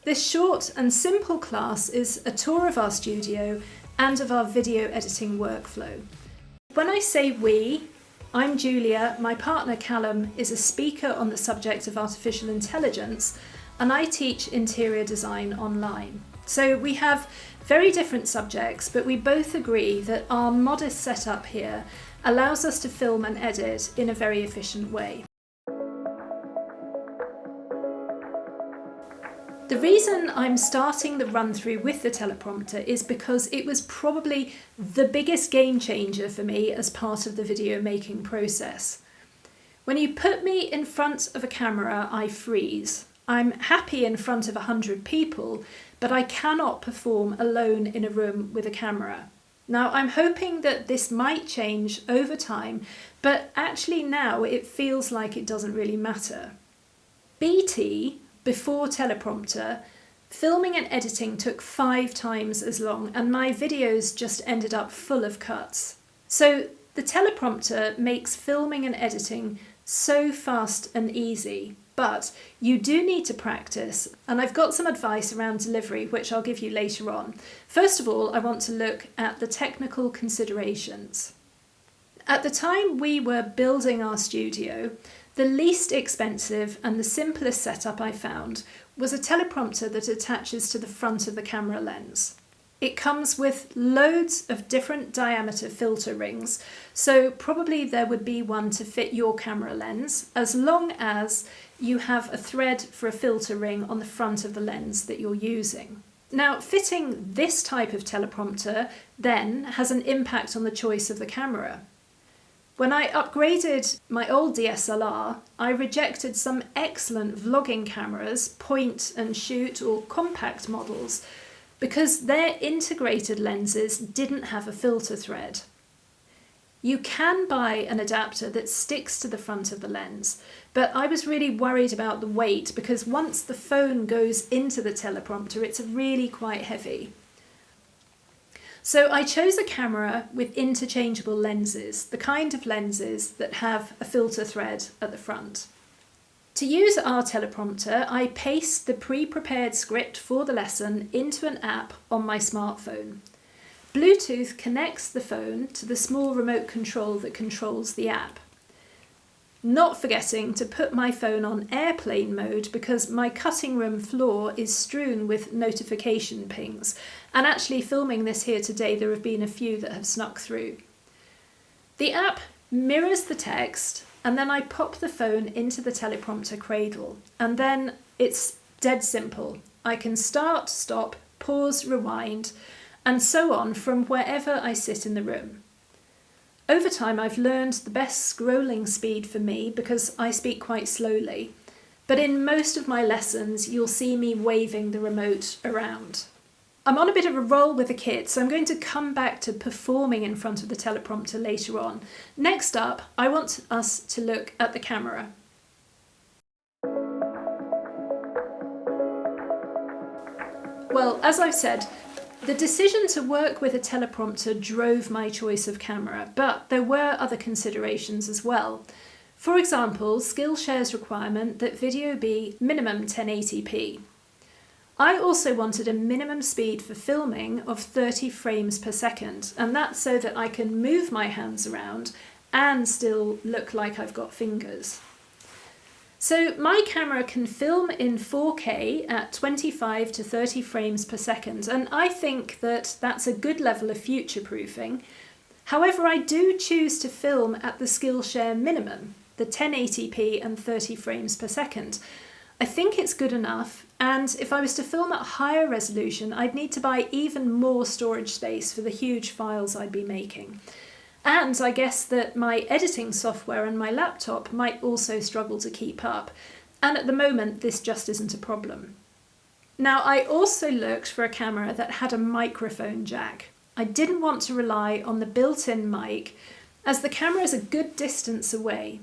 This short and simple class is a tour of our studio and of our video editing workflow. When I say we, I'm Julia, my partner Callum is a speaker on the subject of artificial intelligence, and I teach interior design online. So we have very different subjects, but we both agree that our modest setup here allows us to film and edit in a very efficient way. The reason I'm starting the run-through with the teleprompter is because it was probably the biggest game changer for me as part of the video making process. When you put me in front of a camera, I freeze. I'm happy in front of 100 people, but I cannot perform alone in a room with a camera. Now, I'm hoping that this might change over time, but actually now it feels like it doesn't really matter. BT, before teleprompter, filming and editing took 5 times as long, and my videos just ended up full of cuts. So the teleprompter makes filming and editing so fast and easy, but you do need to practice, and I've got some advice around delivery which I'll give you later on. First of all, I want to look at the technical considerations. At the time we were building our studio, the least expensive and the simplest setup I found was a teleprompter that attaches to the front of the camera lens. It comes with loads of different diameter filter rings, so probably there would be one to fit your camera lens, as long as you have a thread for a filter ring on the front of the lens that you're using. Now, fitting this type of teleprompter then has an impact on the choice of the camera. When I upgraded my old DSLR, I rejected some excellent vlogging cameras, point and shoot or compact models, because their integrated lenses didn't have a filter thread. You can buy an adapter that sticks to the front of the lens, but I was really worried about the weight because once the phone goes into the teleprompter, it's really quite heavy. So I chose a camera with interchangeable lenses, the kind of lenses that have a filter thread at the front. To use our teleprompter, I paste the pre-prepared script for the lesson into an app on my smartphone. Bluetooth connects the phone to the small remote control that controls the app. Not forgetting to put my phone on airplane mode because my cutting room floor is strewn with notification pings. And actually filming this here today, there have been a few that have snuck through. The app mirrors the text, and then I pop the phone into the teleprompter cradle. And then it's dead simple. I can start, stop, pause, rewind, and so on from wherever I sit in the room. Over time, I've learned the best scrolling speed for me because I speak quite slowly. But in most of my lessons, you'll see me waving the remote around. I'm on a bit of a roll with the kids, so I'm going to come back to performing in front of the teleprompter later on. Next up, I want us to look at the camera. Well, as I've said, the decision to work with a teleprompter drove my choice of camera, but there were other considerations as well. For example, Skillshare's requirement that video be minimum 1080p. I also wanted a minimum speed for filming of 30 frames per second, and that's so that I can move my hands around and still look like I've got fingers. So my camera can film in 4K at 25 to 30 frames per second, and I think that that's a good level of future-proofing. However, I do choose to film at the Skillshare minimum, the 1080p and 30 frames per second. I think it's good enough, and if I was to film at higher resolution, I'd need to buy even more storage space for the huge files I'd be making. And I guess that my editing software and my laptop might also struggle to keep up, and at the moment this just isn't a problem. Now, I also looked for a camera that had a microphone jack. I didn't want to rely on the built-in mic, as the camera is a good distance away.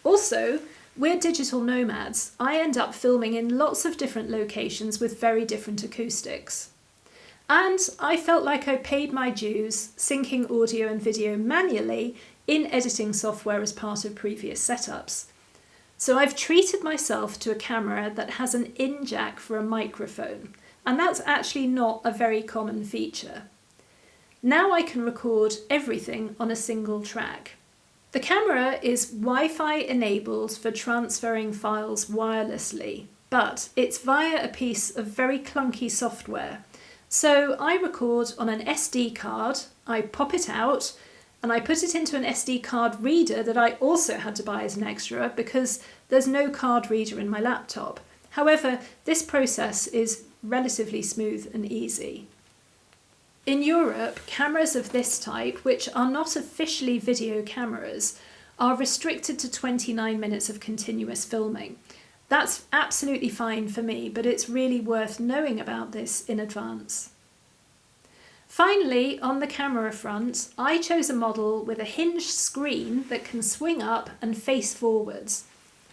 Also, we're digital nomads. I end up filming in lots of different locations with very different acoustics. And I felt like I paid my dues syncing audio and video manually in editing software as part of previous setups. So I've treated myself to a camera that has an in jack for a microphone, and that's actually not a very common feature. Now I can record everything on a single track. The camera is Wi-Fi enabled for transferring files wirelessly, but it's via a piece of very clunky software. So I record on an SD card, I pop it out, and I put it into an SD card reader that I also had to buy as an extra because there's no card reader in my laptop. However, this process is relatively smooth and easy. In Europe, cameras of this type, which are not officially video cameras, are restricted to 29 minutes of continuous filming. That's absolutely fine for me, but it's really worth knowing about this in advance. Finally, on the camera front, I chose a model with a hinged screen that can swing up and face forwards.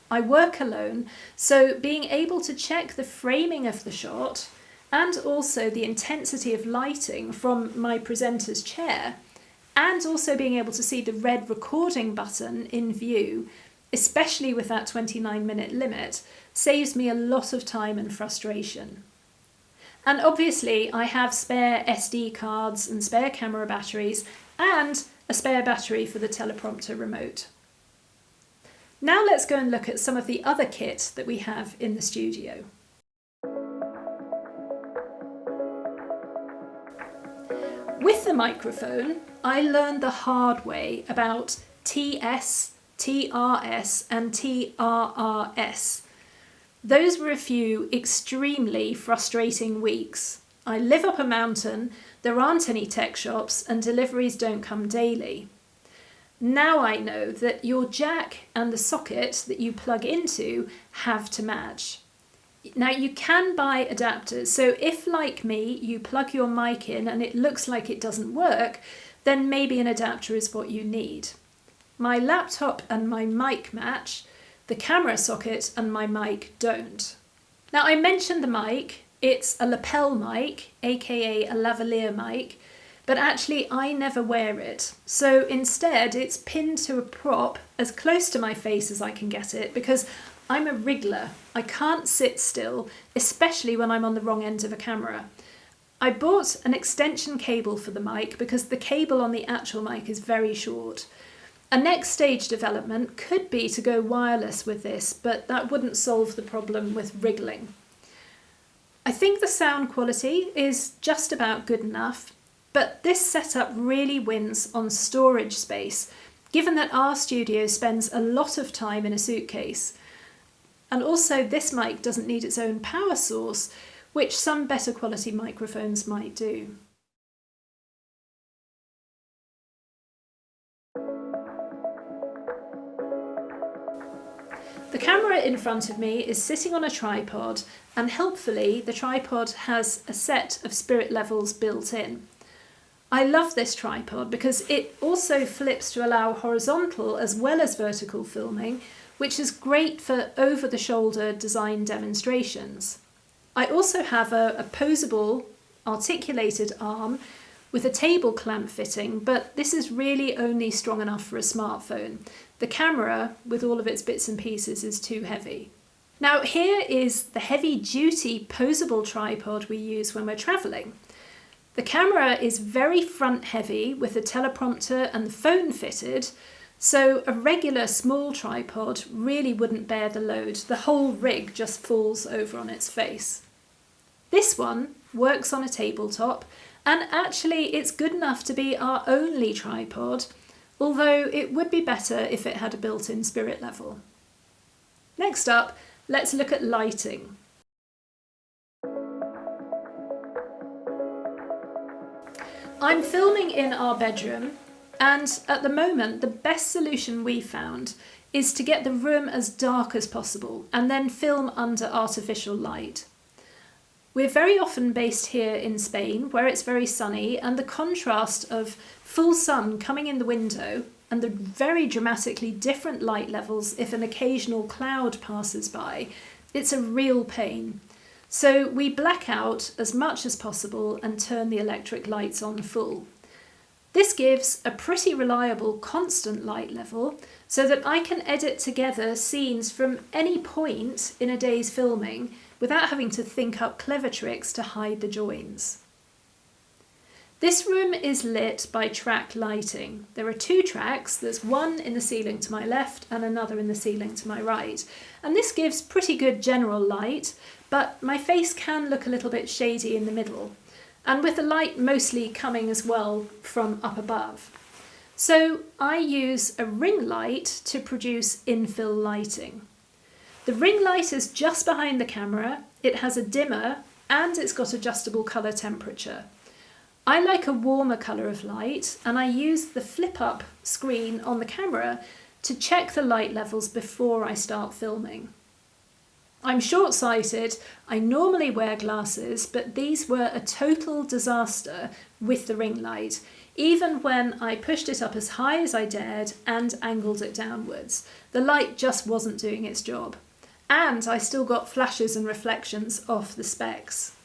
I work alone, so being able to check the framing of the shot and also the intensity of lighting from my presenter's chair, and also being able to see the red recording button in view, especially with that 29-minute limit, saves me a lot of time and frustration. And obviously I have spare SD cards and spare camera batteries and a spare battery for the teleprompter remote. Now let's go and look at some of the other kit that we have in the studio. With the microphone, I learned the hard way about TS, TRS and TRRS. Those were a few extremely frustrating weeks. I live up a mountain, there aren't any tech shops, and deliveries don't come daily. Now I know that your jack and the socket that you plug into have to match. Now you can buy adapters, so if, like me, you plug your mic in and it looks like it doesn't work, then maybe an adapter is what you need. My laptop and my mic match, the camera socket and my mic don't. Now I mentioned the mic, it's a lapel mic, aka a lavalier mic, but actually I never wear it. So instead it's pinned to a prop as close to my face as I can get it because I'm a wriggler. I can't sit still, especially when I'm on the wrong end of a camera. I bought an extension cable for the mic because the cable on the actual mic is very short. A next stage development could be to go wireless with this, but that wouldn't solve the problem with wriggling. I think the sound quality is just about good enough, but this setup really wins on storage space, given that our studio spends a lot of time in a suitcase. And also this mic doesn't need its own power source, which some better quality microphones might do. The camera in front of me is sitting on a tripod, and helpfully the tripod has a set of spirit levels built in. I love this tripod because it also flips to allow horizontal as well as vertical filming, which is great for over-the-shoulder design demonstrations. I also have a posable, articulated arm with a table clamp fitting, but this is really only strong enough for a smartphone. The camera, with all of its bits and pieces, is too heavy. Now here is the heavy-duty posable tripod we use when we're travelling. The camera is very front-heavy with a teleprompter and the phone fitted, so a regular small tripod really wouldn't bear the load. The whole rig just falls over on its face. This one works on a tabletop, and actually it's good enough to be our only tripod, although it would be better if it had a built-in spirit level. Next up, let's look at lighting. I'm filming in our bedroom, and at the moment the best solution we found is to get the room as dark as possible and then film under artificial light. We're very often based here in Spain, where it's very sunny, and the contrast of full sun coming in the window and the very dramatically different light levels if an occasional cloud passes by, it's a real pain. So we black out as much as possible and turn the electric lights on full. This gives a pretty reliable constant light level so that I can edit together scenes from any point in a day's filming without having to think up clever tricks to hide the joins. This room is lit by track lighting. There are 2 tracks, there's one in the ceiling to my left and another in the ceiling to my right. And this gives pretty good general light, but my face can look a little bit shady in the middle, and with the light mostly coming as well from up above. So I use a ring light to produce infill lighting. The ring light is just behind the camera, it has a dimmer, and it's got adjustable colour temperature. I like a warmer colour of light, and I use the flip-up screen on the camera to check the light levels before I start filming. I'm short-sighted, I normally wear glasses, but these were a total disaster with the ring light, even when I pushed it up as high as I dared and angled it downwards. The light just wasn't doing its job. And I still got flashes and reflections off the specs.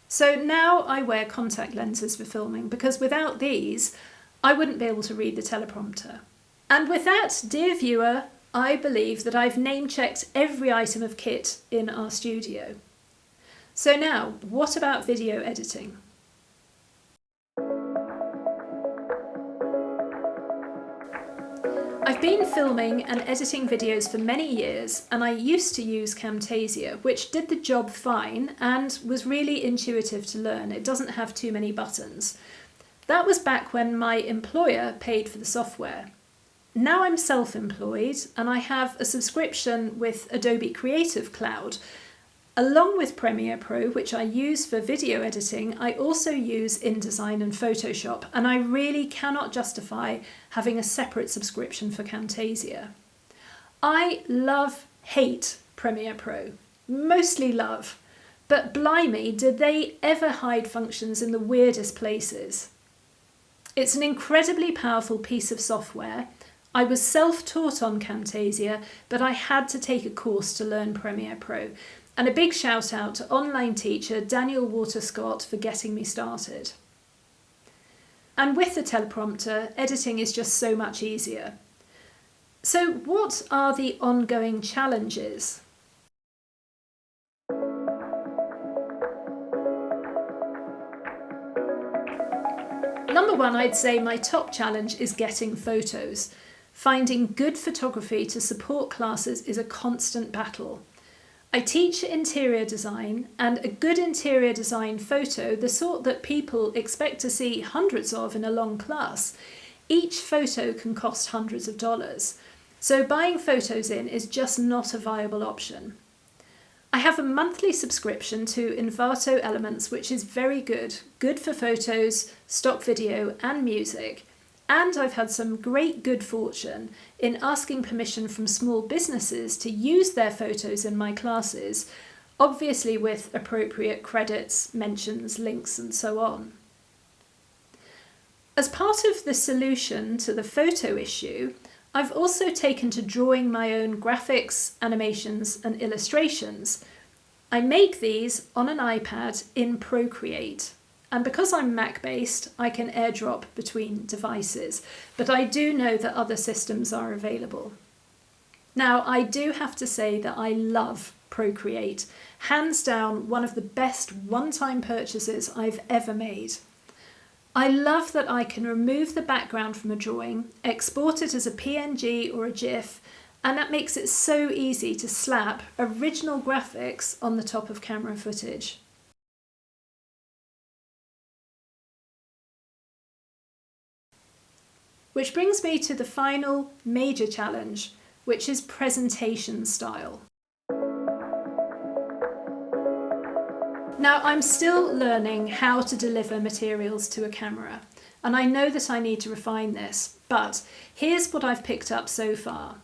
So now I wear contact lenses for filming, because without these, I wouldn't be able to read the teleprompter. And with that, dear viewer, I believe that I've name-checked every item of kit in our studio. So now, what about video editing? I've been filming and editing videos for many years, and I used to use Camtasia, which did the job fine and was really intuitive to learn. It doesn't have too many buttons. That was back when my employer paid for the software. Now I'm self-employed and I have a subscription with Adobe Creative Cloud. Along with Premiere Pro, which I use for video editing, I also use InDesign and Photoshop, and I really cannot justify having a separate subscription for Camtasia. I hate Premiere Pro, mostly love, but blimey, did they ever hide functions in the weirdest places. It's an incredibly powerful piece of software. I was self-taught on Camtasia, but I had to take a course to learn Premiere Pro. And a big shout out to online teacher Daniel Waterscott for getting me started. And with the teleprompter, editing is just so much easier. So what are the ongoing challenges? Number 1, I'd say my top challenge is getting photos. Finding good photography to support classes is a constant battle. I teach interior design, and a good interior design photo, the sort that people expect to see hundreds of in a long class, each photo can cost hundreds of dollars. So buying photos in is just not a viable option. I have a monthly subscription to Envato Elements, which is very good for photos, stock video and music. And I've had some great good fortune in asking permission from small businesses to use their photos in my classes, obviously with appropriate credits, mentions, links and so on. As part of the solution to the photo issue, I've also taken to drawing my own graphics, animations and illustrations. I make these on an iPad in Procreate. And because I'm Mac-based, I can airdrop between devices, but I do know that other systems are available. Now, I do have to say that I love Procreate. Hands down, one of the best one-time purchases I've ever made. I love that I can remove the background from a drawing, export it as a PNG or a GIF, and that makes it so easy to slap original graphics on the top of camera footage. Which brings me to the final major challenge, which is presentation style. Now, I'm still learning how to deliver materials to a camera, and I know that I need to refine this, but here's what I've picked up so far.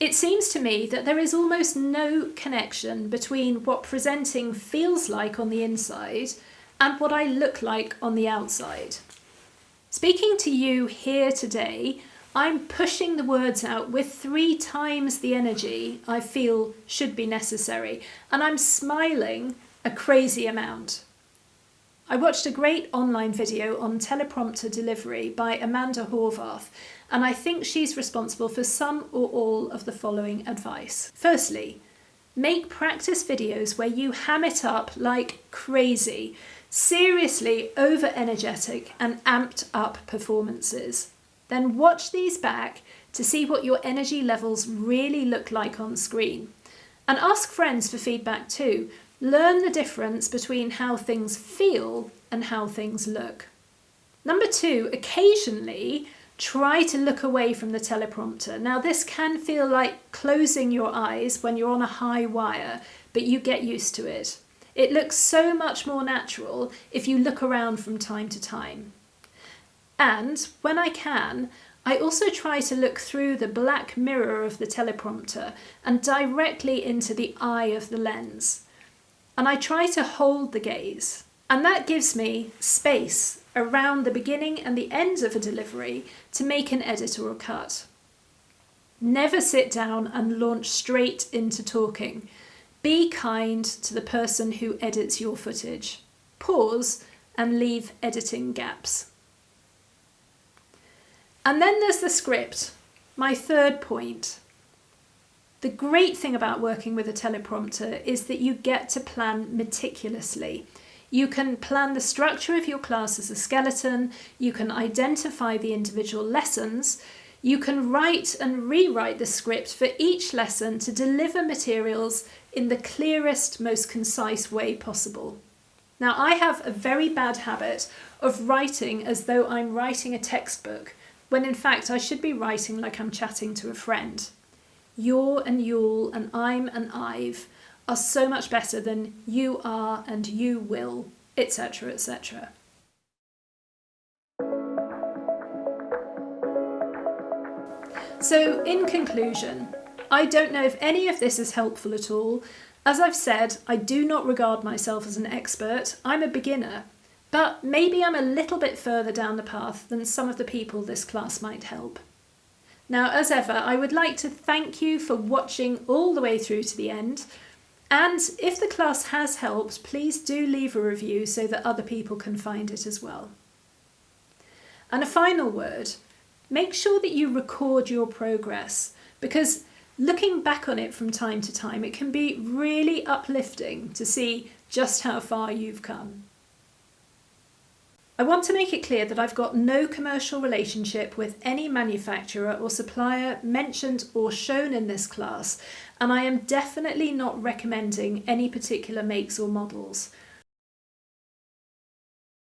It seems to me that there is almost no connection between what presenting feels like on the inside and what I look like on the outside. Speaking to you here today, I'm pushing the words out with 3 times the energy I feel should be necessary, and I'm smiling a crazy amount. I watched a great online video on teleprompter delivery by Amanda Horvath, and I think she's responsible for some or all of the following advice. Firstly, make practice videos where you ham it up like crazy, seriously over-energetic and amped up performances. Then watch these back to see what your energy levels really look like on screen. And ask friends for feedback too. Learn the difference between how things feel and how things look. Number 2, occasionally try to look away from the teleprompter. Now this can feel like closing your eyes when you're on a high wire, but you get used to it. It looks so much more natural if you look around from time to time. And when I can, I also try to look through the black mirror of the teleprompter and directly into the eye of the lens. And I try to hold the gaze. And that gives me space around the beginning and the end of a delivery to make an edit or a cut. Never sit down and launch straight into talking. Be kind to the person who edits your footage. Pause and leave editing gaps. And then there's the script, my third point. The great thing about working with a teleprompter is that you get to plan meticulously. You can plan the structure of your class as a skeleton, you can identify the individual lessons, you can write and rewrite the script for each lesson to deliver materials in the clearest, most concise way possible. Now, I have a very bad habit of writing as though I'm writing a textbook, when in fact I should be writing like I'm chatting to a friend. You're and you'll and I'm and I've are so much better than you are and you will, etc., etc. So in conclusion, I don't know if any of this is helpful at all. As I've said, I do not regard myself as an expert. I'm a beginner, but maybe I'm a little bit further down the path than some of the people this class might help. Now, as ever, I would like to thank you for watching all the way through to the end. And if the class has helped, please do leave a review so that other people can find it as well. And a final word, make sure that you record your progress, because looking back on it from time to time, it can be really uplifting to see just how far you've come. I want to make it clear that I've got no commercial relationship with any manufacturer or supplier mentioned or shown in this class, and I am definitely not recommending any particular makes or models.